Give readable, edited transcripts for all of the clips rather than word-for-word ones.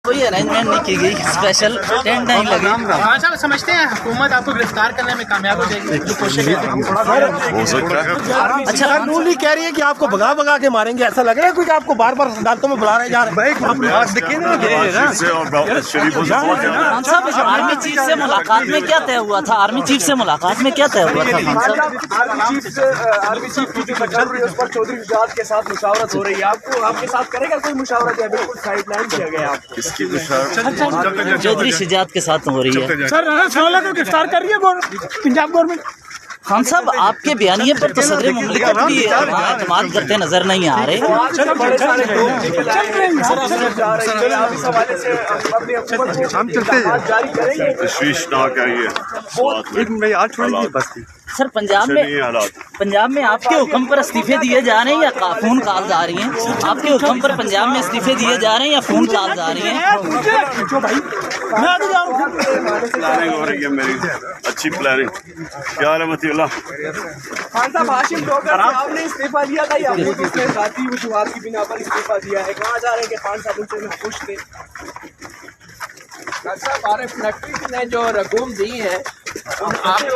کوئی ارینجمنٹ نہیں کی گئی، اسپیشل ٹینٹ نہیں لگی۔ خان صاحب سمجھتے ہیں حکومت آپ کو گرفتار کرنے میں کامیاب ہو جائے گی جو کوشش ہو سکتا ہے۔ اچھا نولی کہہ رہی ہے کہ آپ کو بھگا بھگا کے ماریں گے، ایسا لگ رہا ہے کوئی کہ آپ کو بار بار عدالتوں میں بلا رہے جا رہے ہیں؟ خان صاحب آرمی چیف سے ملاقات میں کیا طے ہوا تھا؟ آرمی چیف سے ملاقات میں کیا طے ہوا تھا خان صاحب؟ آرمی چیف کی جو چل رہی ہے اس پر چودھری شجاعت کے ساتھ مشاورت ہو رہی ہے، آپ کے ساتھ کرے گا کوئی مشاورت یا بالکل سائڈ لائن کیا گیا آپ کو؟ اس کی مشاورت چودھری شجاعت کے ساتھ ہو رہی ہے۔ سر رانا ثناء کو گرفتار کر رہی ہے پنجاب گورنمنٹ۔ خان صاحب آپ کے بیانیے پر تو صدر مملکت بھی اعتماد کرتے نظر نہیں آ رہے۔ بڑے سارے لوگ ہم چلتے جاری کریں گے۔ تشویشناک ہے یہ سر پنجاب میں آپ کے حکم پر استعفے دیے جا رہے ہیں یا فون کالز آ رہی ہیں؟ آپ کے حکم پر پنجاب میں استعفے دیے جا رہے ہیں یا فون کالز آ رہی ہیں؟ پلاننگ ہو رہی ہے میری، اچھی پلاننگ۔ کیا رحمتی اللہ خان صاحب ہاشم ڈوگر صاحب نے استعفیٰ دیا تھا یا خود اس نے ذاتی وجوہات کی بنا پر استعفیٰ دیا ہے؟ کہاں جا رہے ہیں کہ خان صاحب ان سے خوش تھے؟ صاحب عارف نقوی نے جو رقوم دی ہے آپ نے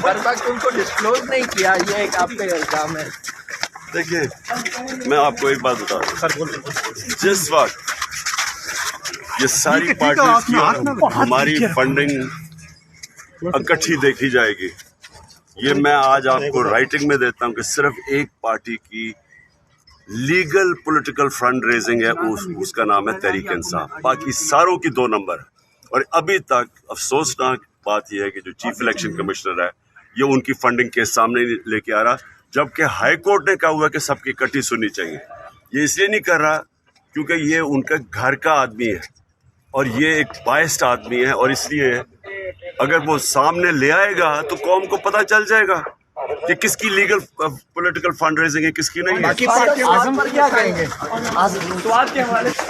بر وقت ان کو ڈسکلوز نہیں کیا، یہ ایک آپ کا الزام ہے۔ دیکھیے میں آپ کو ایک بات بتا دوں، جس وقت یہ ساری پارٹیز کی ہماری فنڈنگ اکٹھی دیکھی جائے گی، یہ میں آج آپ کو رائٹنگ میں دیتا ہوں کہ صرف ایک پارٹی کی لیگل پولیٹیکل فنڈ ریزنگ ہے، اس کا نام ہے تحریک انصاف، باقی ساروں کی 2 نمبر ہے۔ اور ابھی تک افسوسناک بات یہ ہے کہ جو چیف الیکشن کمشنر ہے یہ ان کی فنڈنگ کے سامنے لے کے آ رہا، جبکہ ہائی کورٹ نے کہا ہوا کہ سب کی اکٹھی سننی چاہیے۔ یہ اس لیے نہیں کر رہا کیونکہ یہ ان کا گھر کا آدمی ہے اور یہ ایک بائسڈ آدمی ہے، اور اس لیے اگر وہ سامنے لے آئے گا تو قوم کو پتہ چل جائے گا کہ کس کی لیگل پولیٹیکل فنڈ ریزنگ ہے، کس کی نہیں ہے۔ اعظم پر کیا کہیں گے سوال کے حوالے سے؟